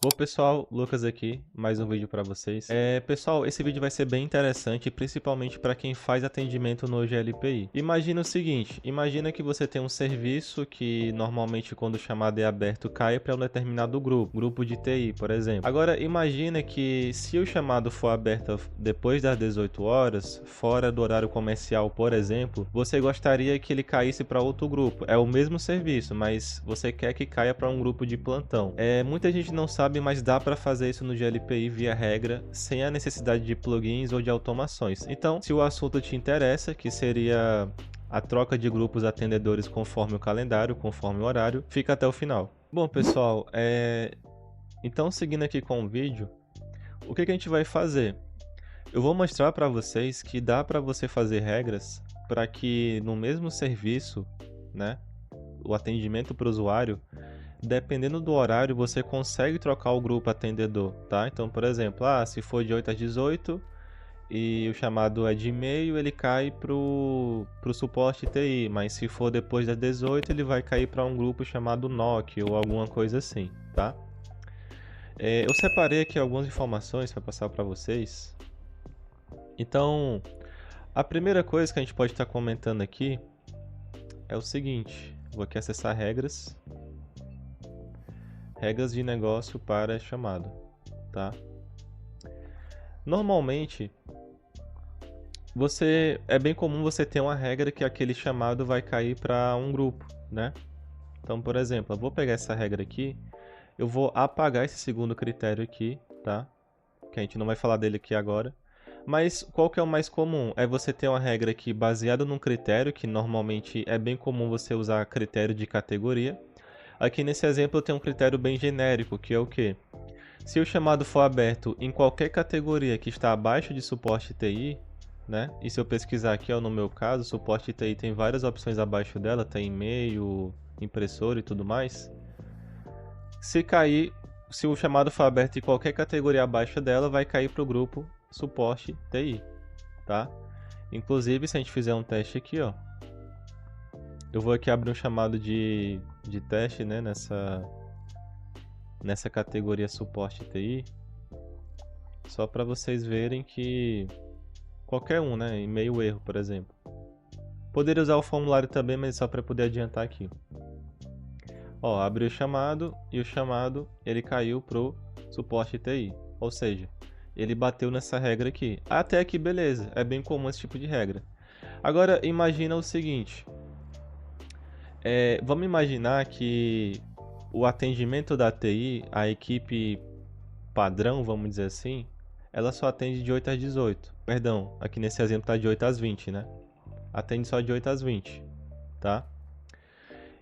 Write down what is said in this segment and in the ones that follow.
Bom, pessoal, Lucas aqui, mais um vídeo para vocês. Pessoal, esse vídeo vai ser bem interessante, principalmente para quem faz atendimento no GLPI. Imagina o seguinte, imagina que você tem um serviço que normalmente quando o chamado é aberto cai para um determinado grupo de TI, por exemplo. Agora, imagina que se o chamado for aberto depois das 18 horas, fora do horário comercial, por exemplo, você gostaria que ele caísse para outro grupo. É o mesmo serviço, mas você quer que caia para um grupo de plantão. Muita gente não sabe, mas dá para fazer isso no GLPI via regra, sem a necessidade de plugins ou de automações. Então, se o assunto te interessa, que seria a troca de grupos atendedores conforme o calendário, conforme o horário, fica até o final. Bom, pessoal, então seguindo aqui com o vídeo, o que a gente vai fazer? Eu vou mostrar para vocês que dá para você fazer regras para que no mesmo serviço, né, o atendimento para o usuário, dependendo do horário, você consegue trocar o grupo atendedor, tá? Então, por exemplo, se for de 8 às 18 e o chamado é de e-mail, ele cai pro suporte TI, mas se for depois das 18, ele vai cair para um grupo chamado NOC ou alguma coisa assim, tá? Eu separei aqui algumas informações para passar para vocês. Então, a primeira coisa que a gente pode estar comentando aqui é o seguinte, vou aqui acessar regras de negócio para chamado, tá? Normalmente, é bem comum você ter uma regra que aquele chamado vai cair para um grupo, né? Então, por exemplo, eu vou pegar essa regra aqui, eu vou apagar esse segundo critério aqui, tá? Que a gente não vai falar dele aqui agora. Mas qual que é o mais comum? É você ter uma regra aqui baseada num critério, que normalmente é bem comum você usar critério de categoria. Aqui nesse exemplo eu tenho um critério bem genérico, que é o quê? Se o chamado for aberto em qualquer categoria que está abaixo de suporte TI, né? E se eu pesquisar aqui, no meu caso, suporte TI tem várias opções abaixo dela, tem e-mail, impressora e tudo mais. Se o chamado for aberto em qualquer categoria abaixo dela, vai cair para o grupo suporte TI, tá? Inclusive, se a gente fizer um teste aqui, ó, eu vou aqui abrir um chamado de teste, né, nessa categoria suporte TI, só para vocês verem que qualquer um, né, e-mail erro, por exemplo. Poderia usar o formulário também, mas só para poder adiantar aqui. Ó, abri o chamado e o chamado ele caiu pro suporte TI, ou seja, ele bateu nessa regra aqui. Até aqui beleza, é bem comum esse tipo de regra. Agora imagina o seguinte, vamos imaginar que o atendimento da TI, a equipe padrão, vamos dizer assim, ela só atende de 8 às 18. Perdão, aqui nesse exemplo está de 8 às 20, né? Atende só de 8 às 20, tá?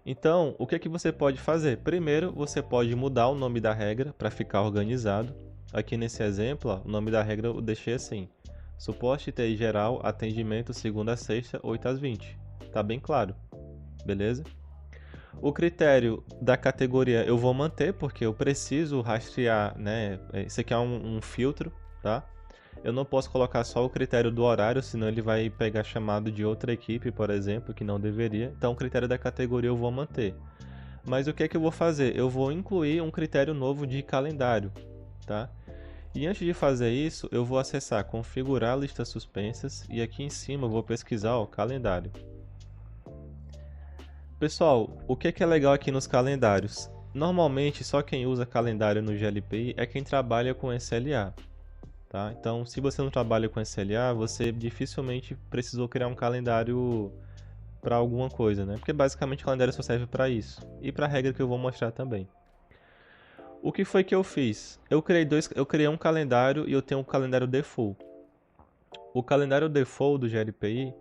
Então, o que é que você pode fazer? Primeiro, você pode mudar o nome da regra para ficar organizado. Aqui nesse exemplo, ó, o nome da regra eu deixei assim: suporte TI geral, atendimento segunda a sexta, 8 às 20. Tá bem claro, beleza? O critério da categoria eu vou manter, porque eu preciso rastrear, né? Isso aqui é um filtro, tá? Eu não posso colocar só o critério do horário, senão ele vai pegar chamado de outra equipe, por exemplo, que não deveria. Então, o critério da categoria eu vou manter. Mas o que é que eu vou fazer? Eu vou incluir um critério novo de calendário, tá? E antes de fazer isso, eu vou acessar configurar listas suspensas e aqui em cima eu vou pesquisar o calendário. Pessoal, o que é legal aqui nos calendários? Normalmente, só quem usa calendário no GLPI é quem trabalha com SLA. Tá? Então, se você não trabalha com SLA, você dificilmente precisou criar um calendário para alguma coisa, né? Porque basicamente o calendário só serve para isso. E para a regra que eu vou mostrar também. O que foi que eu fiz? Eu criei um calendário e eu tenho um calendário default. O calendário default do GLPI,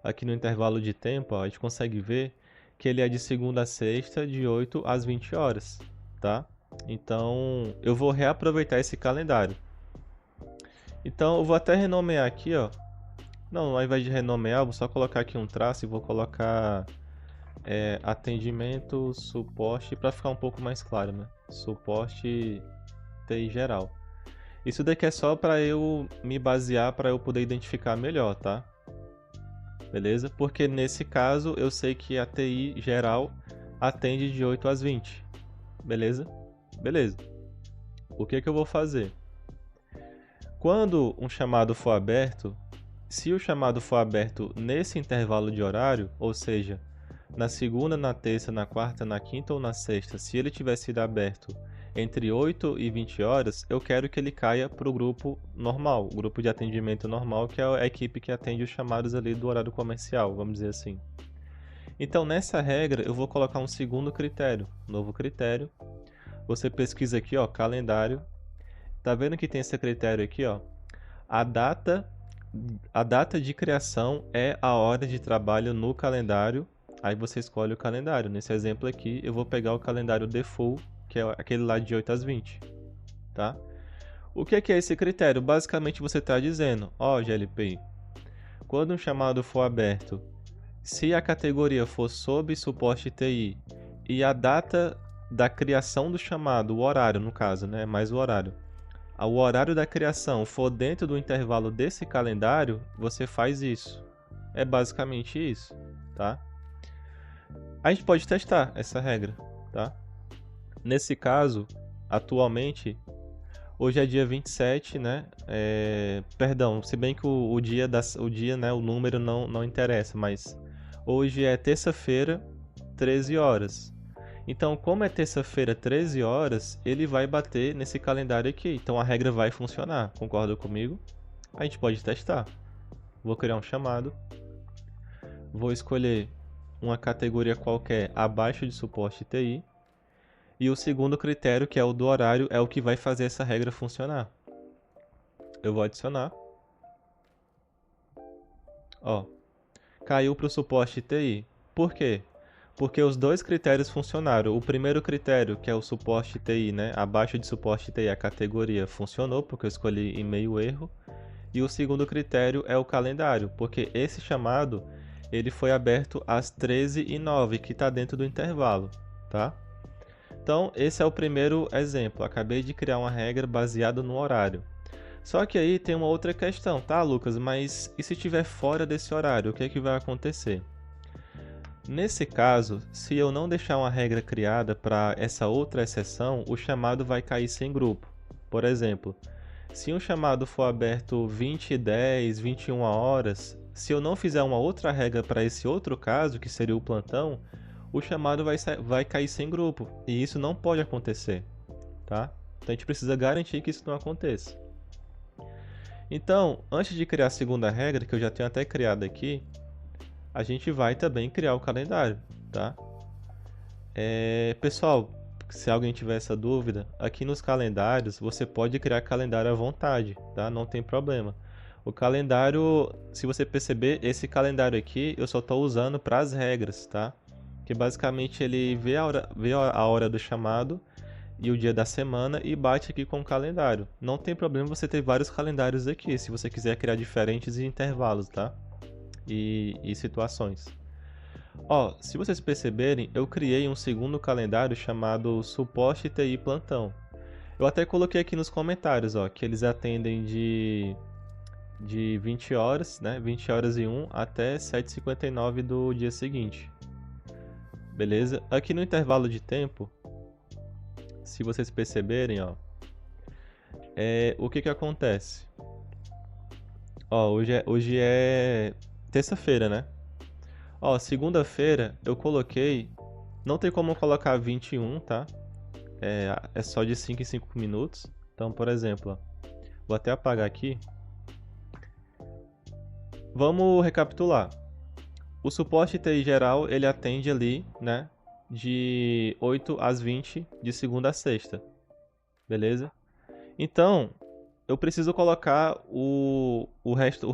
aqui no intervalo de tempo, ó, a gente consegue ver que ele é de segunda a sexta, de 8 às 20 horas, tá? Então, eu vou reaproveitar esse calendário. Então, eu vou até renomear aqui, ó. Não, ao invés de renomear, eu vou só colocar aqui um traço e vou colocar atendimento, suporte, para ficar um pouco mais claro, né? Suporte TI geral. Isso daqui é só para eu me basear, para eu poder identificar melhor, tá? Beleza? Porque nesse caso eu sei que a TI geral atende de 8 às 20. Beleza? Beleza. o que eu vou fazer? Quando um chamado for aberto, se o chamado for aberto nesse intervalo de horário, ou seja, na segunda, na terça, na quarta, na quinta ou na sexta, se ele tiver sido aberto entre 8 e 20 horas, eu quero que ele caia para o grupo normal, o grupo de atendimento normal, que é a equipe que atende os chamados ali do horário comercial, vamos dizer assim. Então, nessa regra, eu vou colocar um segundo critério, novo critério. Você pesquisa aqui, ó, calendário. Tá vendo que tem esse critério aqui, ó? A data de criação é a hora de trabalho no calendário. Aí você escolhe o calendário. Nesse exemplo aqui, eu vou pegar o calendário default, que é aquele lá de 8 às 20, tá? O que é esse critério? Basicamente você está dizendo, ó, GLPI, quando um chamado for aberto, se a categoria for sob suporte TI e a data da criação do chamado, o horário no caso, né, mais o horário da criação for dentro do intervalo desse calendário, você faz isso. É basicamente isso, tá? A gente pode testar essa regra, tá? Nesse caso, atualmente, hoje é dia 27, né? Perdão, se bem que o dia, né, o número não interessa, mas hoje é terça-feira, 13 horas. Então, como é terça-feira, 13 horas, ele vai bater nesse calendário aqui. Então, a regra vai funcionar. Concorda comigo? A gente pode testar. Vou criar um chamado. Vou escolher uma categoria qualquer abaixo de suporte TI. E o segundo critério, que é o do horário, é o que vai fazer essa regra funcionar. Eu vou adicionar. Ó, caiu para o suporte TI. Por quê? Porque os dois critérios funcionaram. O primeiro critério, que é o suporte TI, né? Abaixo de suporte TI, a categoria funcionou, porque eu escolhi em meio erro. E o segundo critério é o calendário, porque esse chamado ele foi aberto às 13h09, que está dentro do intervalo, tá? Então, esse é o primeiro exemplo. Acabei de criar uma regra baseada no horário. Só que aí tem uma outra questão, tá, Lucas? Mas e se estiver fora desse horário, o que é que vai acontecer? Nesse caso, se eu não deixar uma regra criada para essa outra exceção, o chamado vai cair sem grupo. Por exemplo, se um chamado for aberto 20h10, 21 horas, se eu não fizer uma outra regra para esse outro caso, que seria o plantão, o chamado vai cair sem grupo. E isso não pode acontecer, tá? Então a gente precisa garantir que isso não aconteça. Então, antes de criar a segunda regra, que eu já tenho até criado aqui, a gente vai também criar o calendário, tá? Pessoal, se alguém tiver essa dúvida, aqui nos calendários você pode criar calendário à vontade, tá? Não tem problema. O calendário, se você perceber, esse calendário aqui eu só estou usando para as regras, tá? Que basicamente ele vê a hora do chamado e o dia da semana e bate aqui com o calendário. Não tem problema você ter vários calendários aqui, se você quiser criar diferentes intervalos, tá? E situações. Ó, se vocês perceberem, eu criei um segundo calendário chamado Suporte TI Plantão. Eu até coloquei aqui nos comentários, ó, que eles atendem de 20 horas, né, 20h01 até 7h59 do dia seguinte. Beleza? Aqui no intervalo de tempo, se vocês perceberem, ó, o que acontece? Ó, hoje é terça-feira, né? Ó, segunda-feira eu coloquei... Não tem como colocar 21, tá? É só de 5 em 5 minutos. Então, por exemplo, ó, vou até apagar aqui. Vamos recapitular. O suporte TI geral, ele atende ali, né? De 8 às 20, de segunda a sexta. Beleza? Então, eu preciso colocar o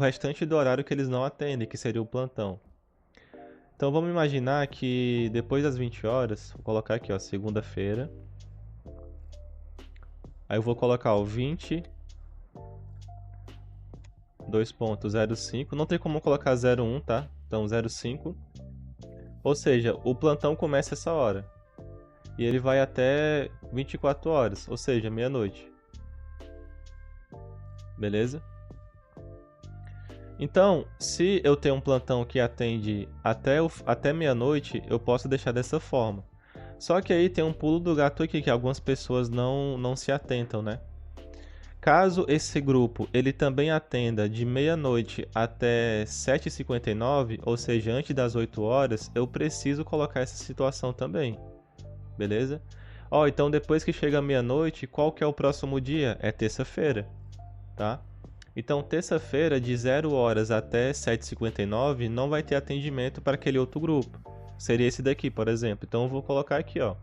restante do horário que eles não atendem, que seria o plantão. Então vamos imaginar que depois das 20 horas, vou colocar aqui, ó, segunda-feira. Aí eu vou colocar o 20 2.05, não tem como colocar 01, tá? Então 05. Ou seja, o plantão começa essa hora. E ele vai até 24 horas, ou seja, meia-noite. Beleza? Então, se eu tenho um plantão que atende até meia-noite, eu posso deixar dessa forma. Só que aí tem um pulo do gato aqui que algumas pessoas não se atentam, né? Caso esse grupo ele também atenda de meia-noite até 7h59, ou seja, antes das 8 horas, eu preciso colocar essa situação também, beleza? Ó, então depois que chega meia-noite, qual que é o próximo dia? É terça-feira, tá? Então terça-feira de 0 horas até 7h59 não vai ter atendimento para aquele outro grupo. Seria esse daqui, por exemplo. Então eu vou colocar aqui, ó,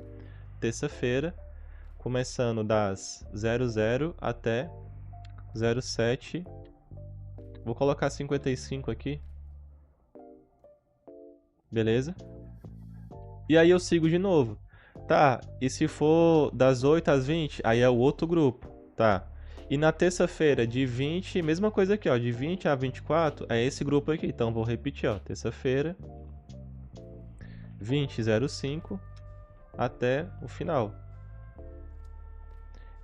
terça-feira, começando das 00 até 07. Vou colocar 55 aqui. Beleza? E aí eu sigo de novo. Tá, e se for das 8 às 20, aí é o outro grupo, tá? E na terça-feira, de 20, mesma coisa aqui, ó, de 20 a 24, é esse grupo aqui. Então vou repetir, ó, terça-feira, 20h05 até o final.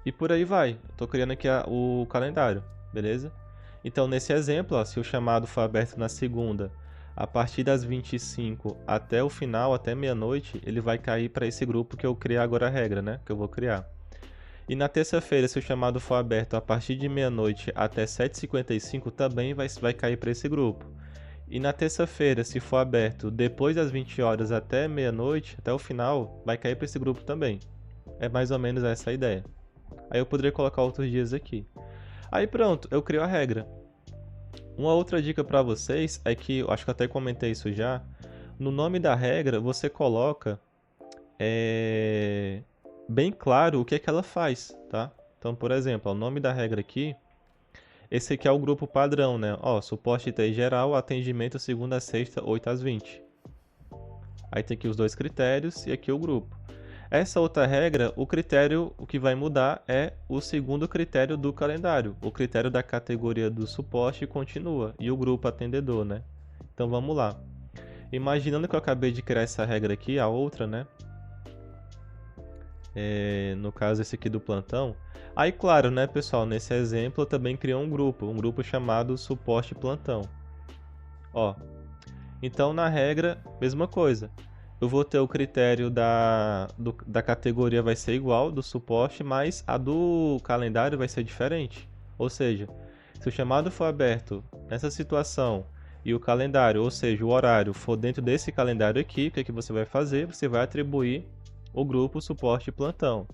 E por aí vai. Tô criando aqui o calendário, beleza? Então nesse exemplo, ó, se o chamado for aberto na segunda, a partir das 25 até o final, até meia-noite, ele vai cair para esse grupo que eu criar agora a regra, né? Que eu vou criar. E na terça-feira, se o chamado for aberto a partir de meia-noite até 7h55, também vai cair para esse grupo. E na terça-feira, se for aberto depois das 20 horas até meia-noite, até o final, vai cair para esse grupo também. É mais ou menos essa a ideia. Aí eu poderia colocar outros dias aqui. Aí pronto, eu crio a regra. Uma outra dica para vocês é que, eu acho que eu até comentei isso já, no nome da regra você coloca bem claro o que é que ela faz, tá? Então, por exemplo, o nome da regra aqui, esse aqui é o grupo padrão, né? Ó, suporte TI geral, atendimento segunda a sexta, 8 às 20. Aí tem aqui os dois critérios e aqui o grupo. Essa outra regra, o critério, o que vai mudar é o segundo critério do calendário. O critério da categoria do suporte continua e o grupo atendedor, né? Então vamos lá. Imaginando que eu acabei de criar essa regra aqui, a outra, né? No caso esse aqui do plantão. Aí claro, né, pessoal, nesse exemplo eu também criei um grupo chamado suporte plantão. Ó, então na regra, mesma coisa. Eu vou ter o critério da categoria vai ser igual, do suporte, mas a do calendário vai ser diferente. Ou seja, se o chamado for aberto nessa situação e o calendário, ou seja, o horário, for dentro desse calendário aqui, o que é que você vai fazer? Você vai atribuir o grupo suporte plantão.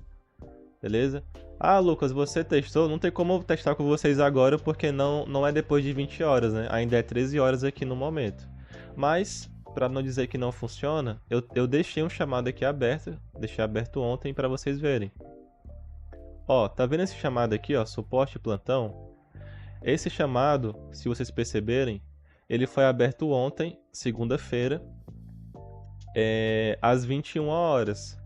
Beleza? Ah, Lucas, você testou? Não tem como eu testar com vocês agora porque não é depois de 20 horas, né? Ainda é 13 horas aqui no momento. Mas, para não dizer que não funciona, eu deixei um chamado aqui aberto, deixei aberto ontem para vocês verem. Ó, tá vendo esse chamado aqui, ó, suporte plantão? Esse chamado, se vocês perceberem, ele foi aberto ontem, segunda-feira, às 21 horas.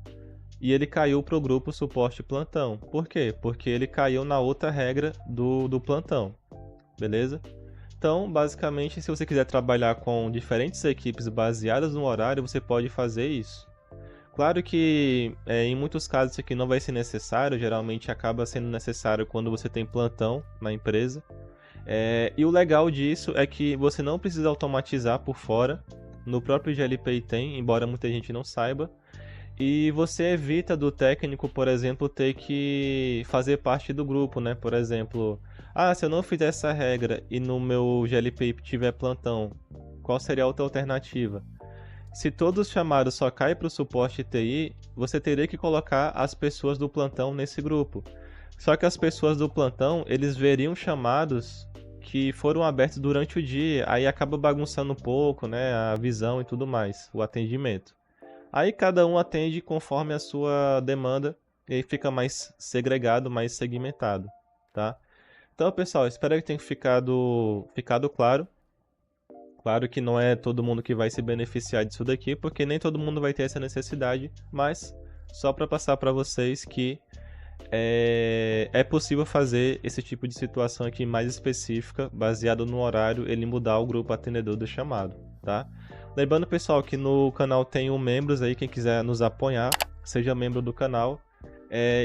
E ele caiu para o grupo suporte plantão. Por quê? Porque ele caiu na outra regra do plantão. Beleza? Então, basicamente, se você quiser trabalhar com diferentes equipes baseadas no horário, você pode fazer isso. Claro que em muitos casos isso aqui não vai ser necessário, geralmente acaba sendo necessário quando você tem plantão na empresa. E o legal disso é que você não precisa automatizar por fora. No próprio GLPI tem, embora muita gente não saiba. E você evita do técnico, por exemplo, ter que fazer parte do grupo, né? Por exemplo, se eu não fizer essa regra e no meu GLPI tiver plantão, qual seria a outra alternativa? Se todos os chamados só caem para o suporte TI, você teria que colocar as pessoas do plantão nesse grupo. Só que as pessoas do plantão, eles veriam chamados que foram abertos durante o dia, aí acaba bagunçando um pouco, né? A visão e tudo mais, o atendimento. Aí cada um atende conforme a sua demanda e aí fica mais segregado, mais segmentado, tá? Então, pessoal, espero que tenha ficado claro. Claro que não é todo mundo que vai se beneficiar disso daqui, porque nem todo mundo vai ter essa necessidade, mas só para passar para vocês que é possível fazer esse tipo de situação aqui mais específica, baseado no horário, ele mudar o grupo atendedor do chamado, tá? Lembrando, pessoal, que no canal tem membros aí, quem quiser nos apoiar, seja membro do canal.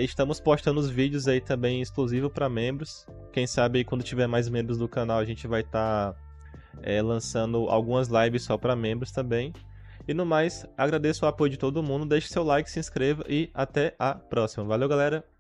Estamos postando os vídeos aí também exclusivos para membros. Quem sabe aí, quando tiver mais membros do canal, a gente vai estar lançando algumas lives só para membros também. E no mais, agradeço o apoio de todo mundo, deixe seu like, se inscreva e até a próxima. Valeu, galera!